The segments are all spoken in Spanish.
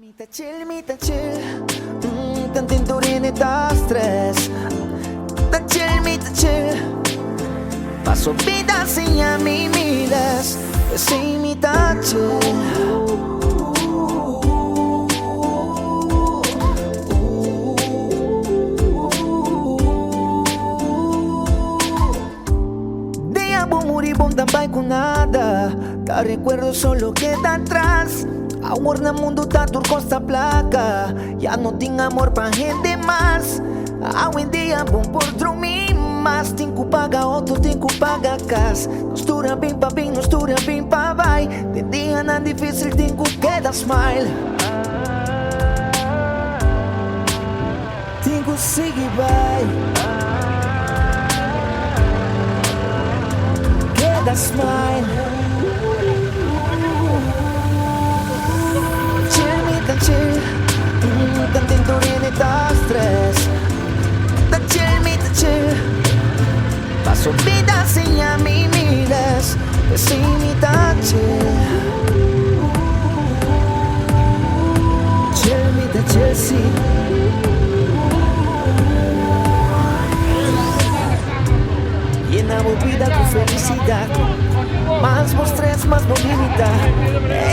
Mita chill, tan tinturin eta stres. Mita chill, paso vida sin a mí miles, sin mita chill. Moribunda também com nada. Tá recuerdo solo queda atrás. Amor no mundo tá turcosa placa. Já não tinha amor pra gente mais. Hoje em dia bom por dormir. Mas tem que pagar outro, tem que pagar casa. Nostura bem pra bem, nostura bem pra vai. De dia não difícil, tem que queda smile. Tem que seguir vai. That smile. Chill me, tan chill. Tan tinturin eta stres. Tan chill me, tan chill. Paso vida sin a mí miles. Sin mi tan chill. Chill me, tan chill, sí. Llena vida con felicidad. Más vos tres, más vos limita.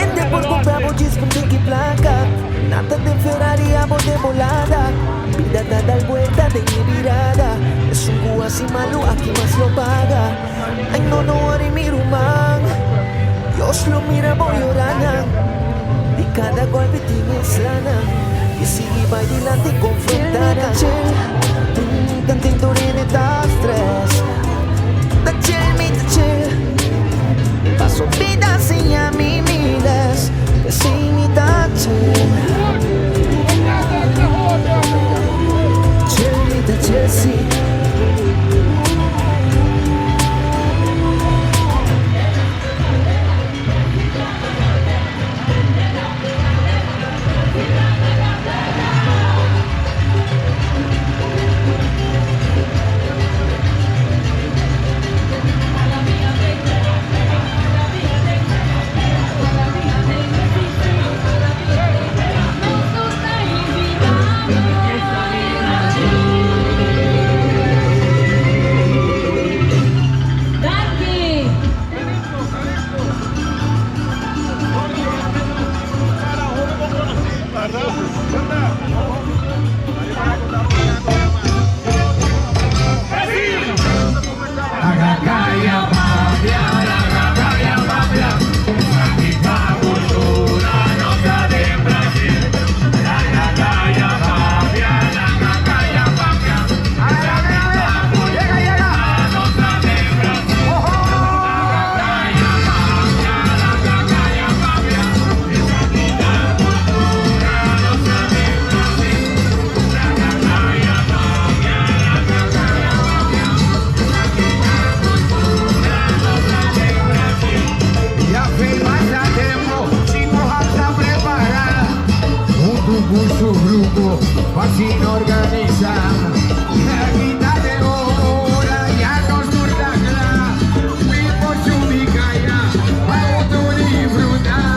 Ende por comprar bollis con tiqui placa. Nada de Ferrari a vos de volada. Vida da dar vuelta de mi virada. Es un gu así malo, aquí más lo paga. Ay no, no, haré mi rumán. Dios lo mira, voy llorando. Y cada golpe tiene sana. Y sigue va adelante y confrontada. Tan tinturin eta stres. Paso vida sin a mí miles, sin mi chill. Chill me the chill, sí. Sin organizar la quita de hora ya nos turda clara mi por su bicaya para tu disfrutar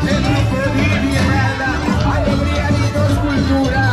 el grupo de Vivienda, alegría y dos cultura.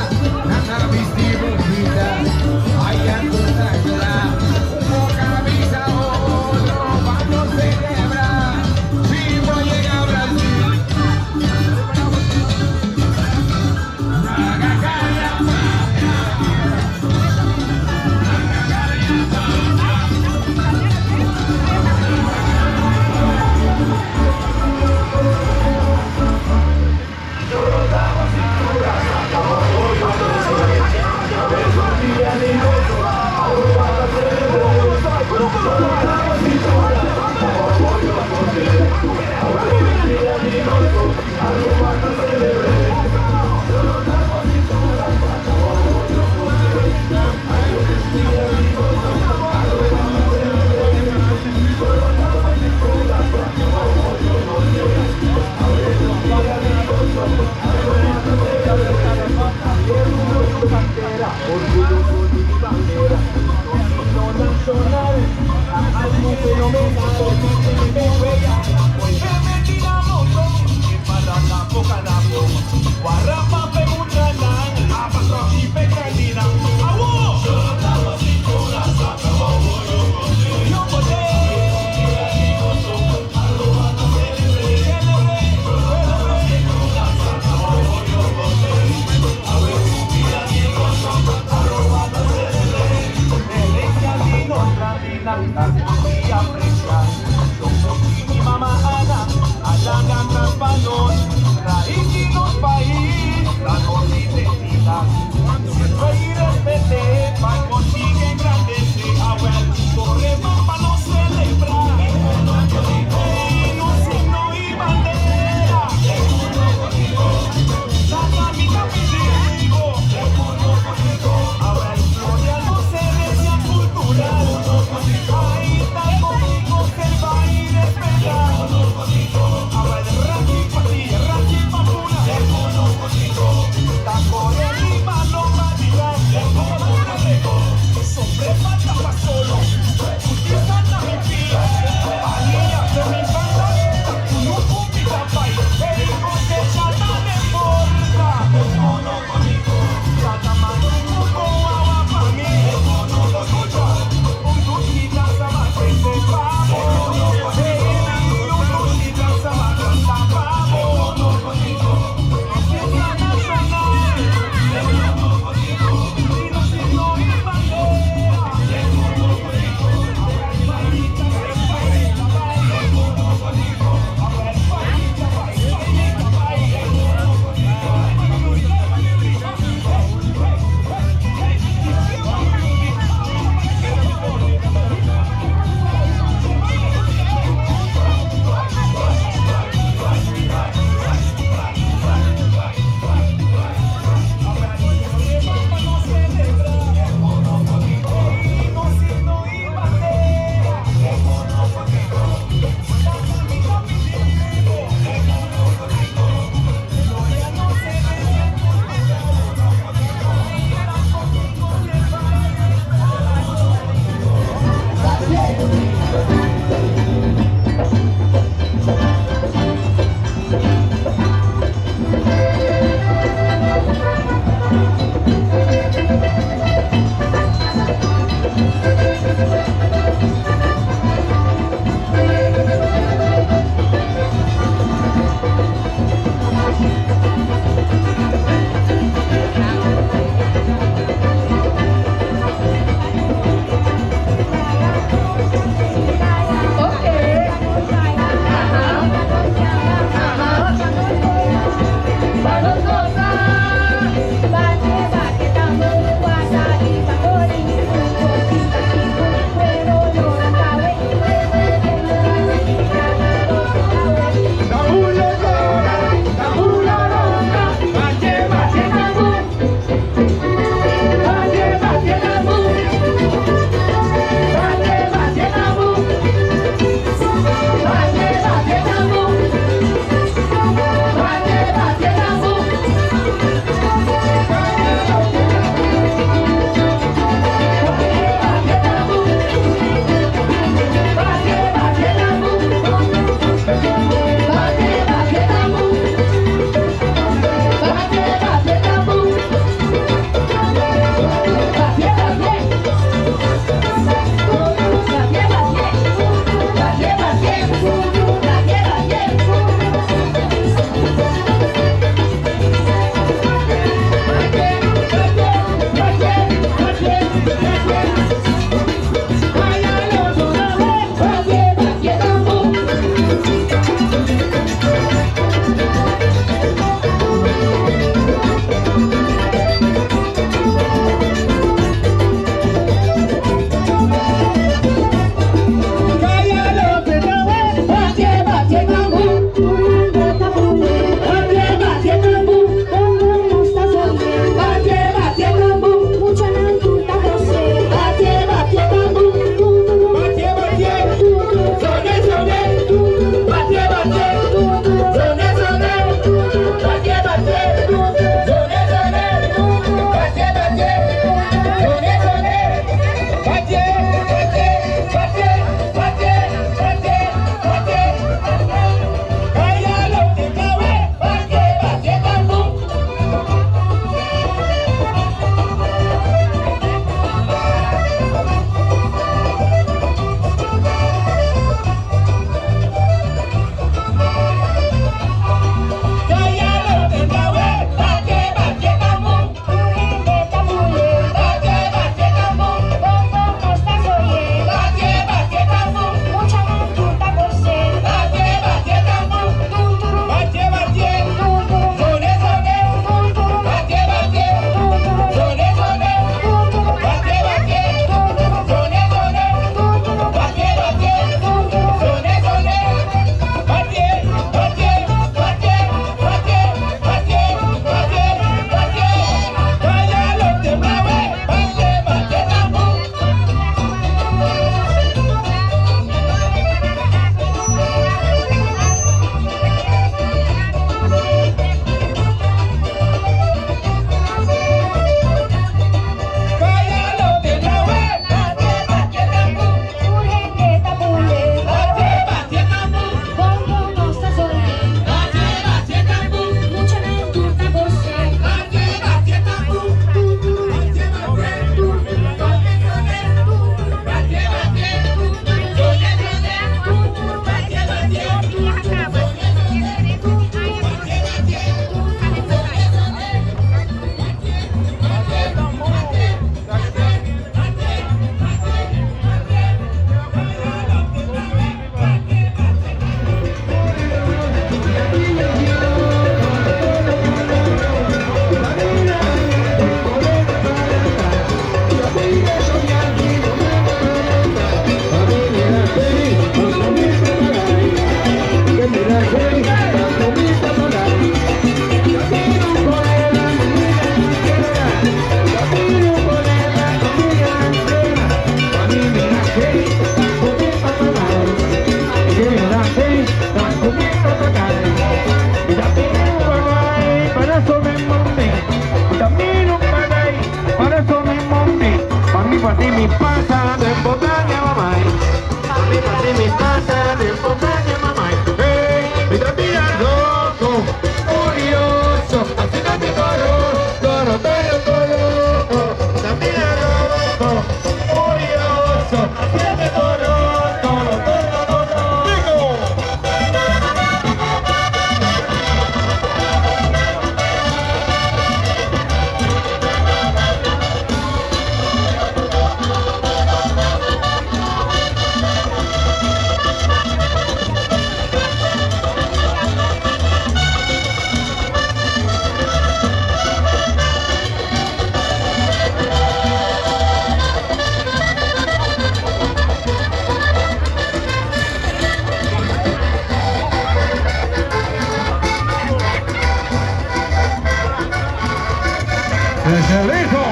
¡Ese dijo!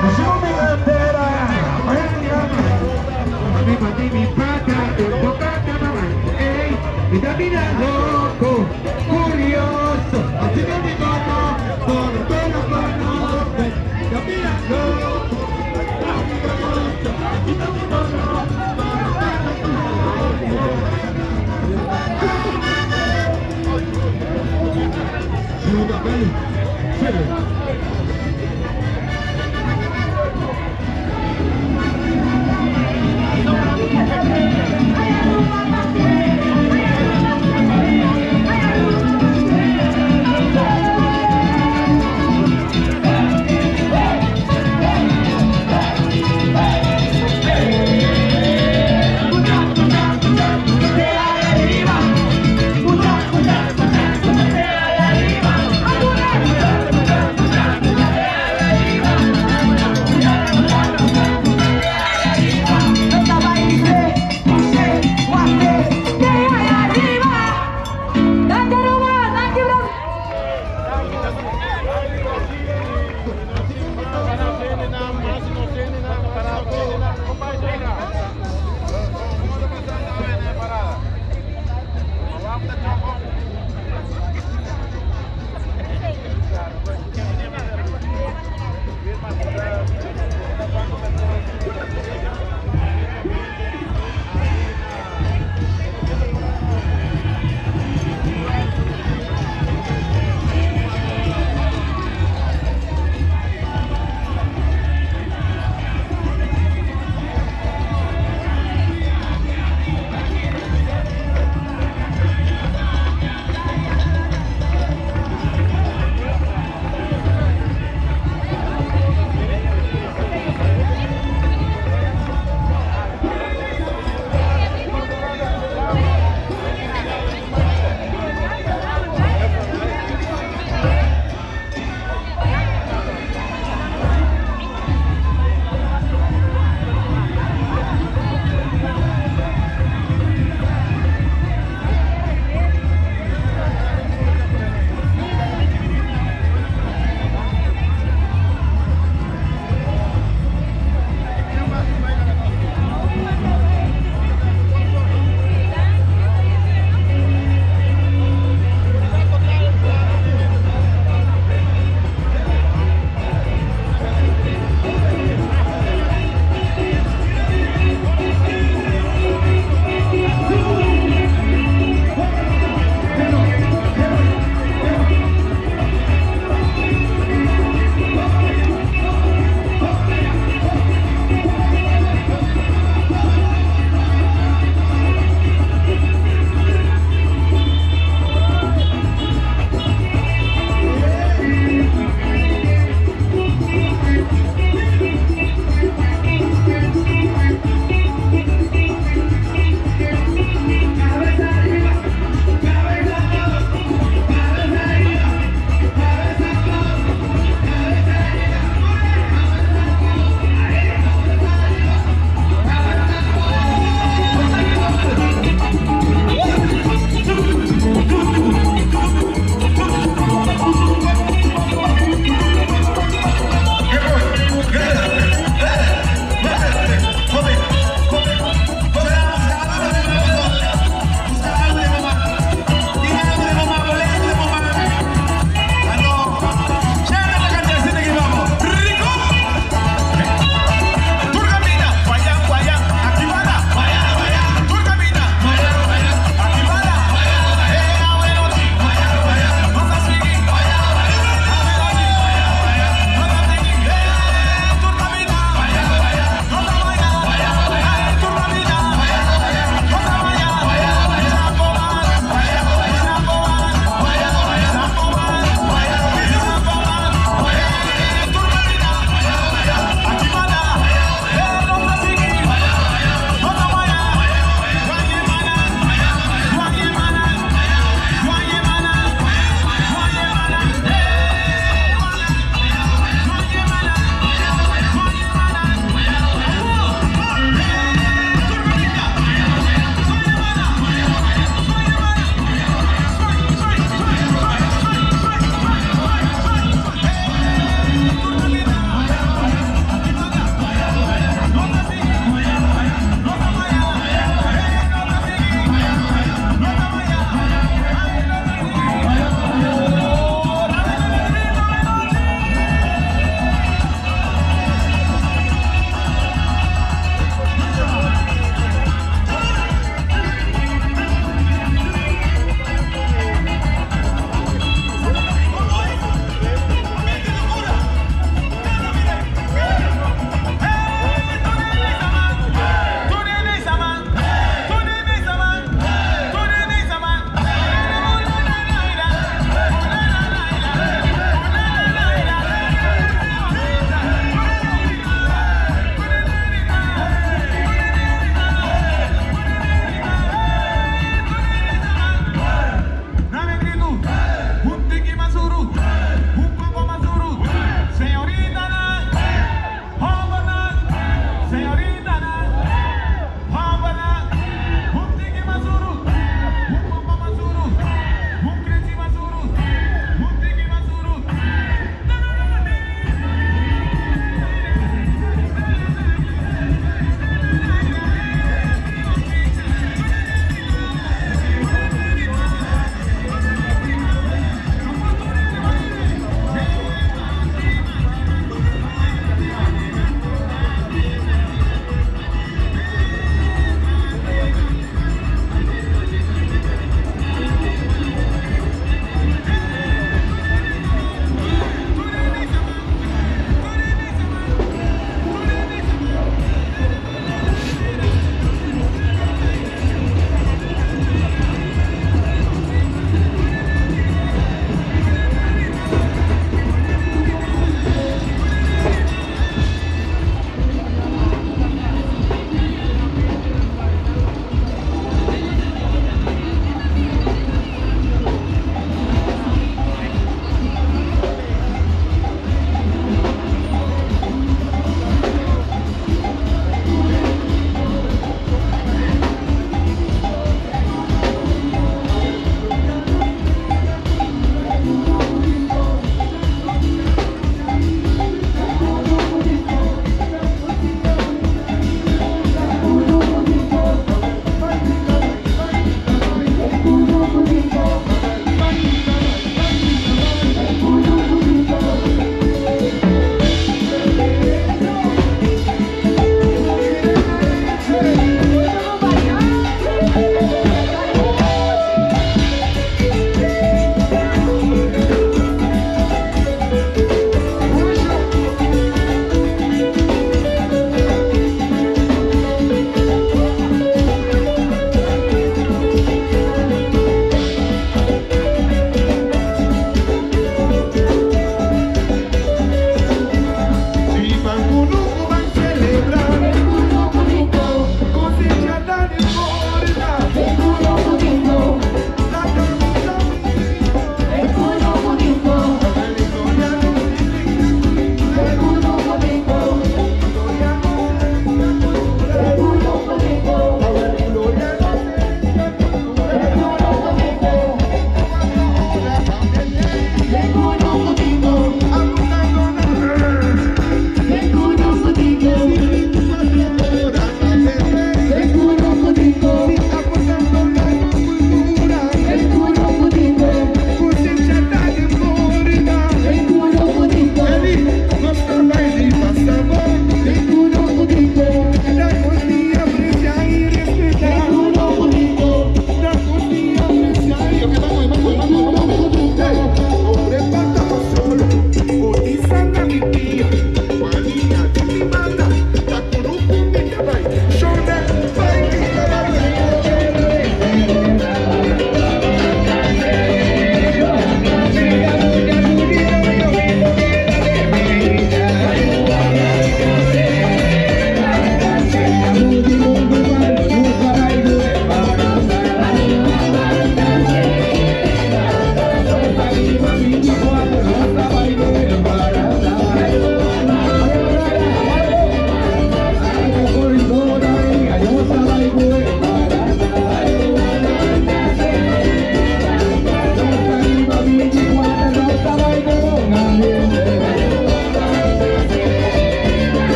Pusimos mi bandera, mi pata, está mirando loco, curioso, así que mi mamá, todo lo conoce, está mirando.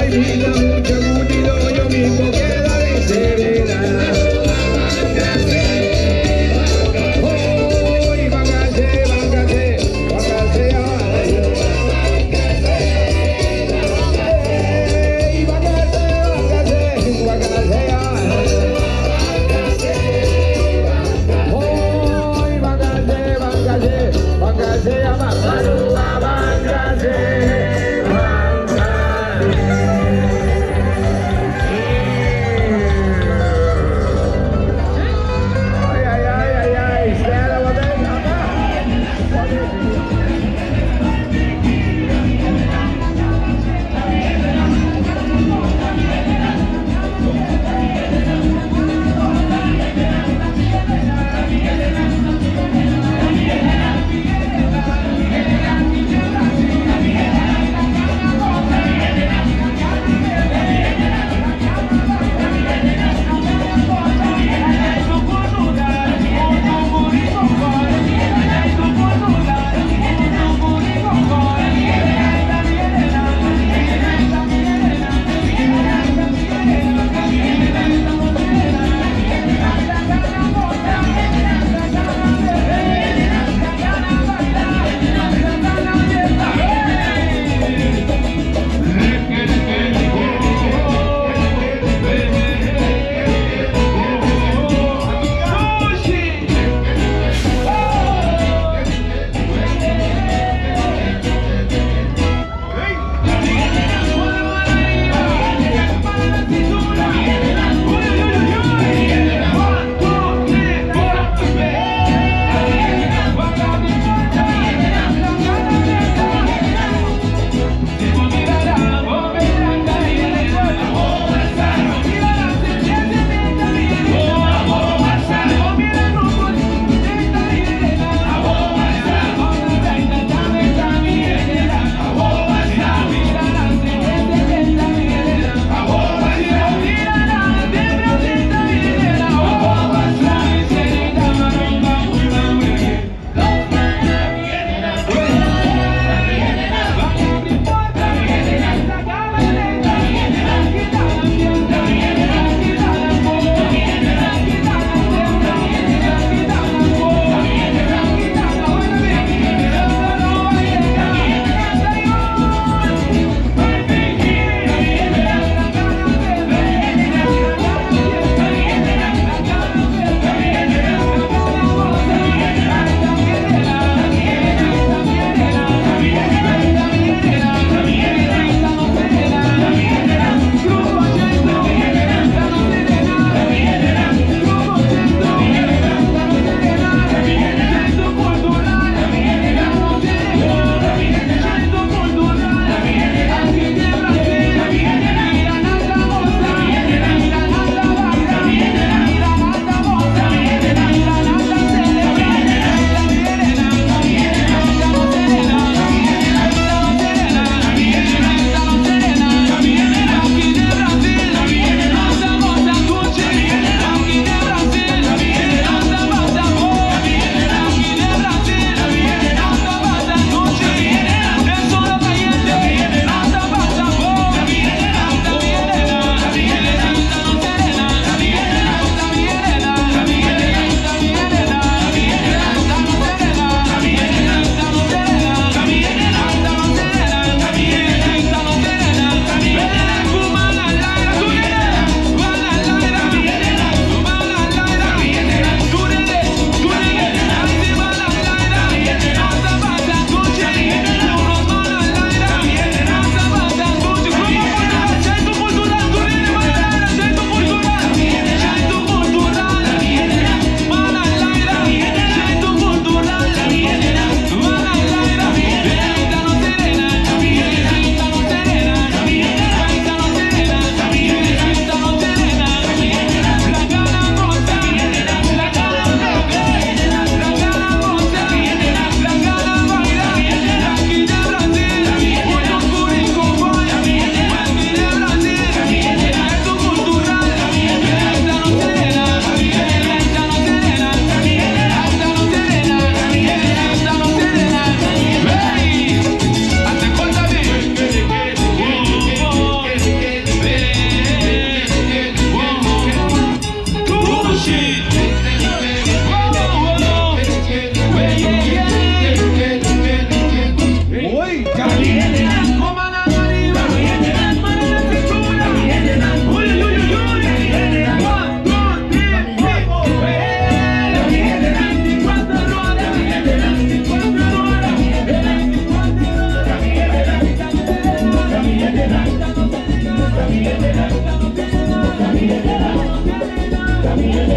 vida, mucho aburrido, yo mismo quiero desheredar. Hoy vángase, vángase, vángase, ay. Ey, vángase, vángase, vángase, ay. Hoy vángase, vángase, vángase, vángase, vángase.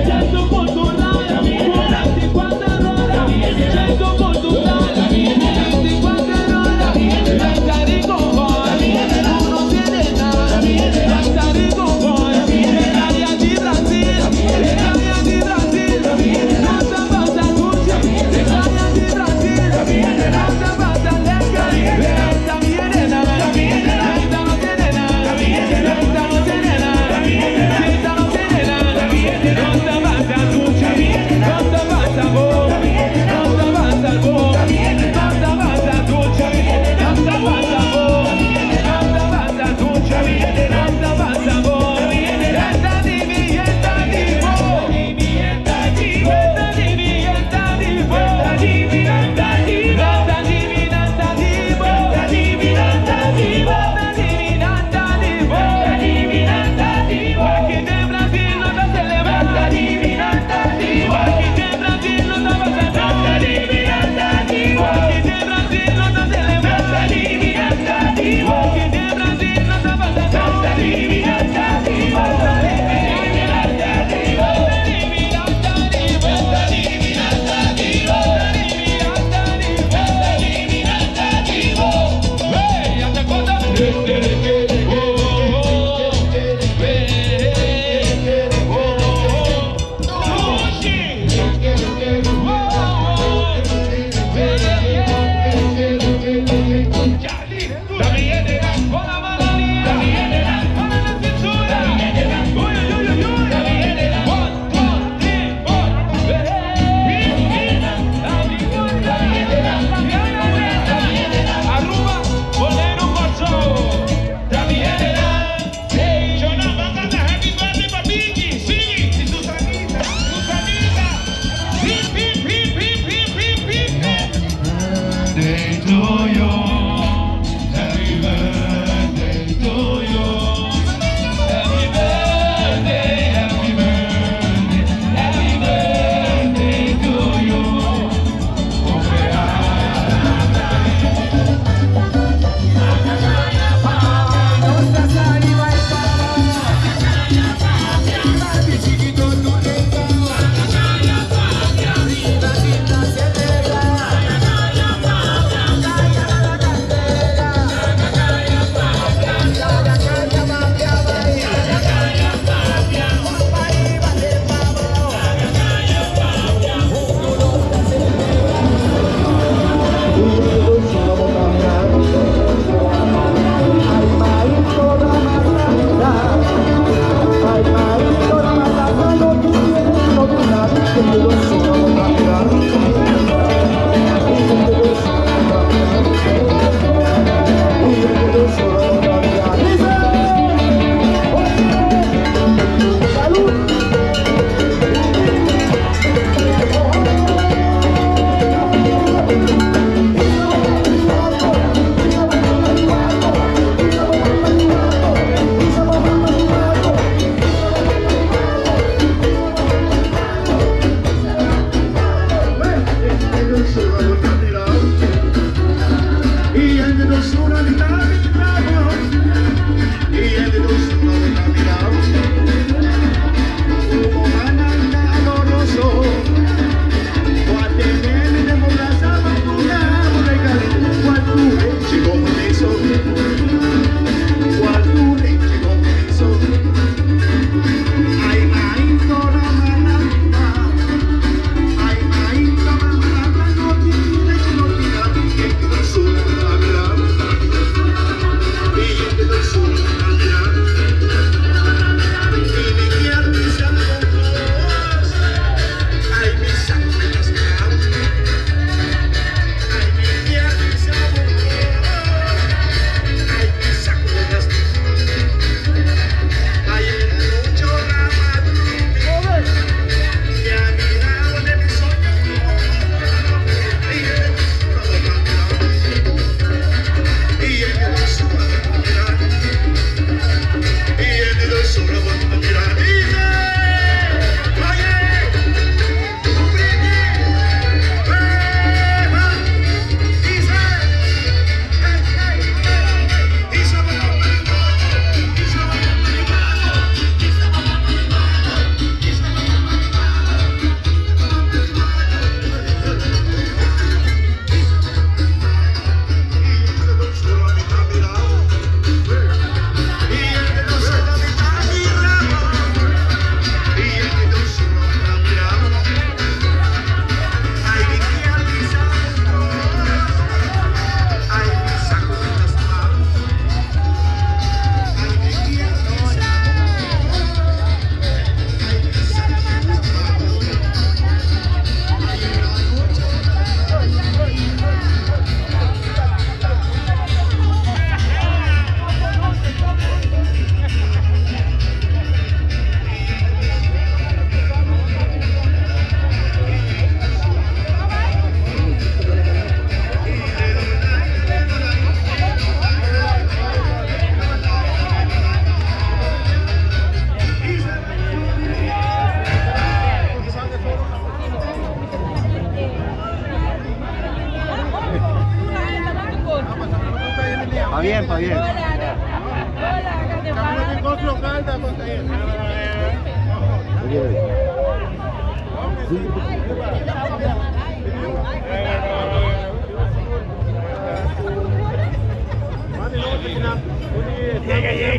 Centro cultural, 44 horas. Centro cultural, 24 horas. Estar y convoy, tú no tienes nada. Estar y convoy, área de Brasil, área de Brasil. Nossa banda sucia, área de Brasil. Nossa banda legal, esta viene nada. Esta no tiene nada, esta no tiene nada. Esta no tiene nada. Nossa banda sucia.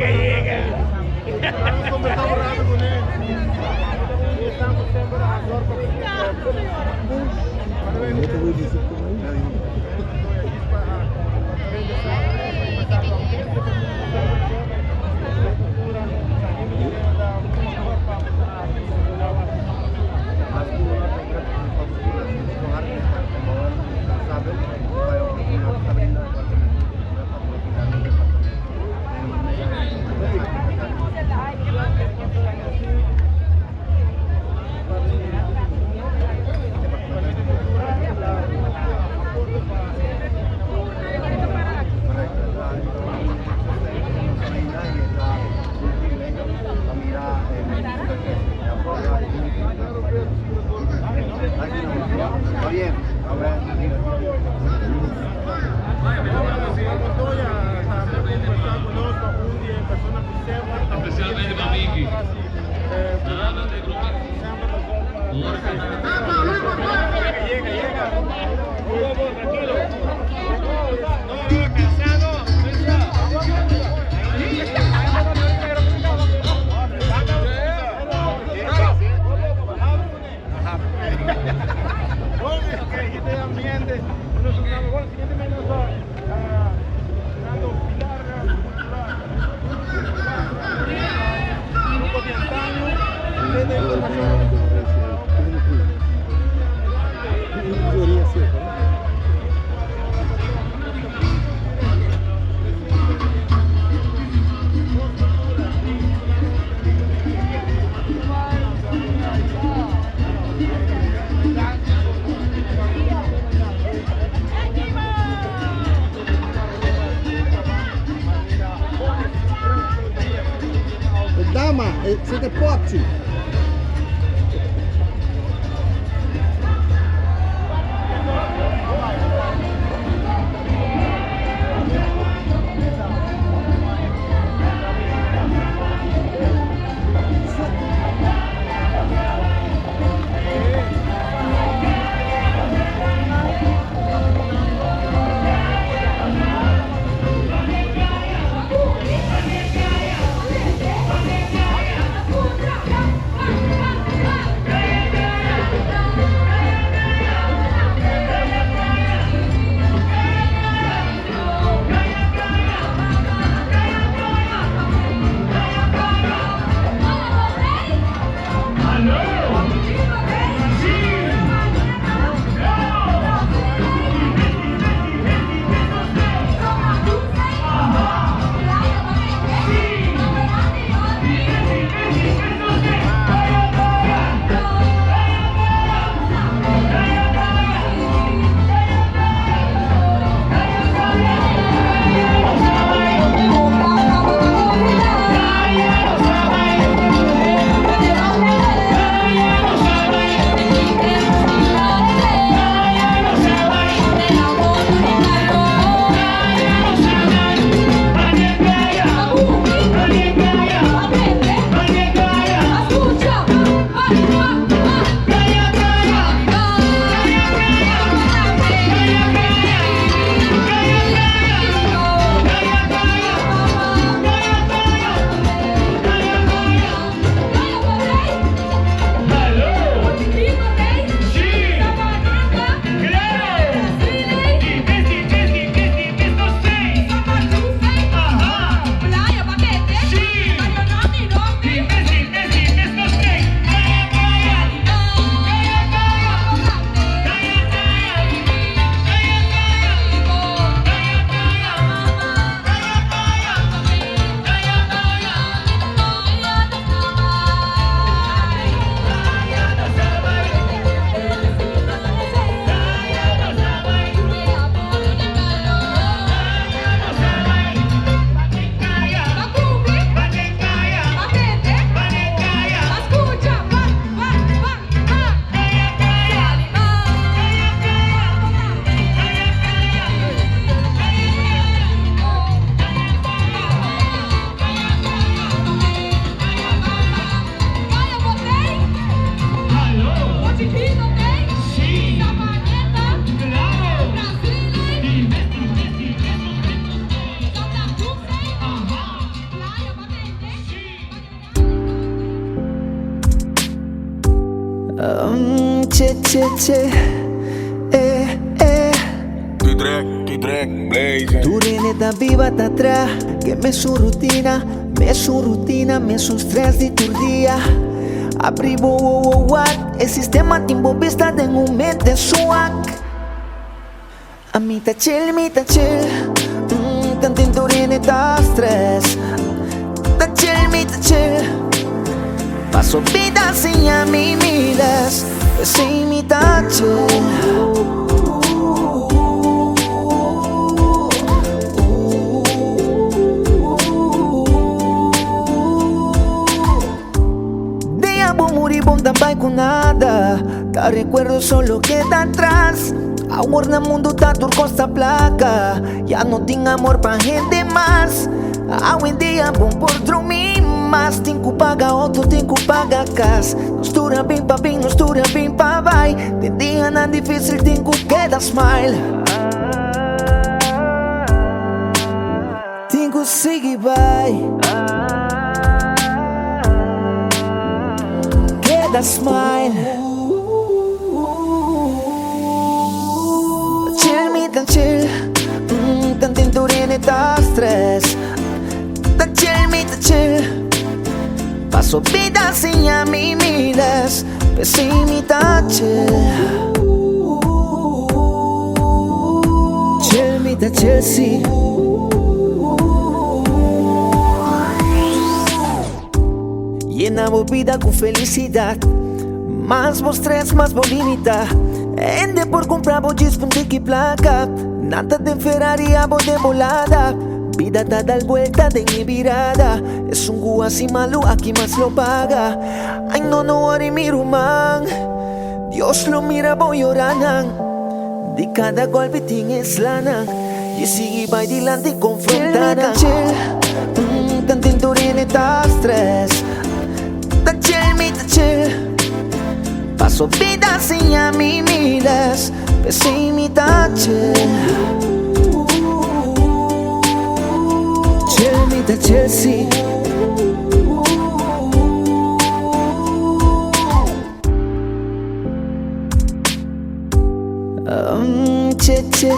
Llega. Vamos a conversar un rato con él. Y estamos siempre a Especialmente para Vicky. Nada de grupo. Dama, siete forti. Che, che, che. T-Track, Blaze. Tu rini da viva da atrás, que me su rutina, me su stress di turdia. Abrivo what, el sistema timbo vista de un mente swag. A mi ta chill, tanto tu rini da stress. Ta chill. Paso vida sin a mí miras, sin mi ta chill. Também com nada, tá recuerdo solo queda atrás. Amor no mundo tá turcosa placa, já não tem amor pra gente mais. Hoje em dia bom por dormir, mas tem que pagar outro, tem que pagar casa. Nostura bem pra bem, nostura bem pra vai. Tem dia não difícil, tem que queda smile. Tem que seguir vai. That smile. Chill me tan chill, tan tinturine ta stress. Tan chill me tan chill. Paso vida sin a mí miras, sin mi ta chill. Chill me tan chill sí. Llenamos vida com felicidade, mas vos stress, mas vos limita. Ende por comprar vos disfundir que placa. Nada de Ferrari a vos de volada. Vida da dar vuelta de mi virada. Es un gu así malo, aquí más lo paga. Ay no worry mi rumán. Dios lo mira voy llorando. De cada golpe tienes lana. Y sigue va adelante y confrontará. Tan tinturine ta stress. Chill. Paso vida sin a mí miras, sin mi ta chill. Chill mi ta chill sí.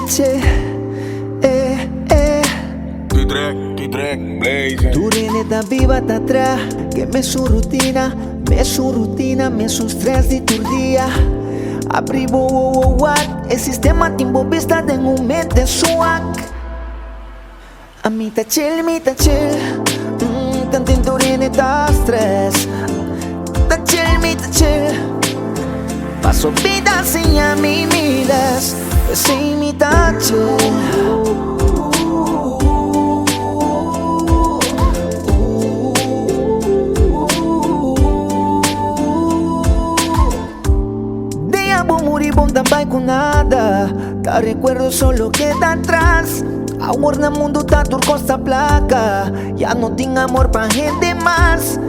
Che. T-Track, Blaze. Tu rini da viva da atrás, que me su rutina, me su stress di turdia. Abrivo what, el sistema timbo vista de un mente swag. A mi ta chill, tanto tu rini da stress. Ta chill. Paso vida sin a mí miras, sin mi ta chill. Bom também com nada, tá recuerdo solo queda atrás. Amor no mundo tá turcosa placa, já não tem amor pra gente mais.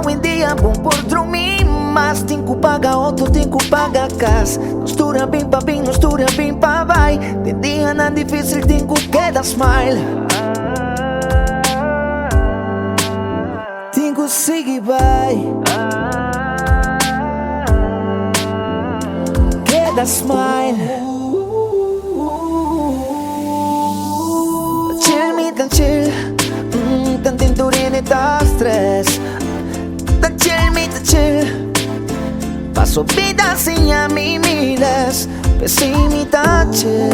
Hoje em dia bom por dormir, mas tem que pagar outro, tem que pagar casa. Nostura bem pra bem, nostura bem pra vai. Tem dia não difícil, tem que queda smile. Tem que seguir vai. That smile. Chill me tan chill, tan tinturine ta stress. Tan chill. Paso vida sin a mí miras, sin mi ta chill.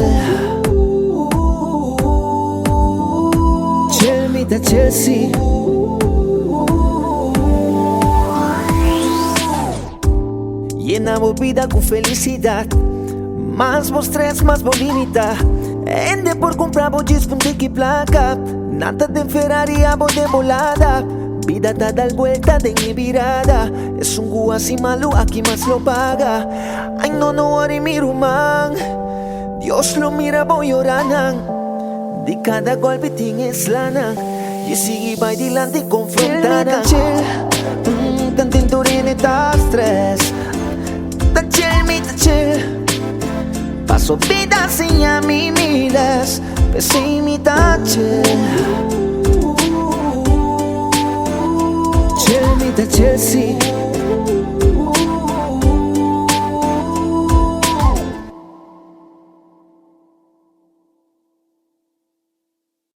Chill me ta chill sí. Llenamos vida com felicidade, mas vos stress, mas vos limita. Ende por comprar vos disfundir que placa. Nada de Ferrari a vos de volada. Vida da dar vuelta de mi virada. Es un gu así malo, aquí más lo paga. Ay no worry mi rumán. Dios lo mira voy llorando. De cada golpe tienes lana. Y sigue va adelante y confrontará. Tan tinturine ta stress. Ta chill. Paso vida sin a mí miras, sin mi ta chill. Chill mi ta chill sí.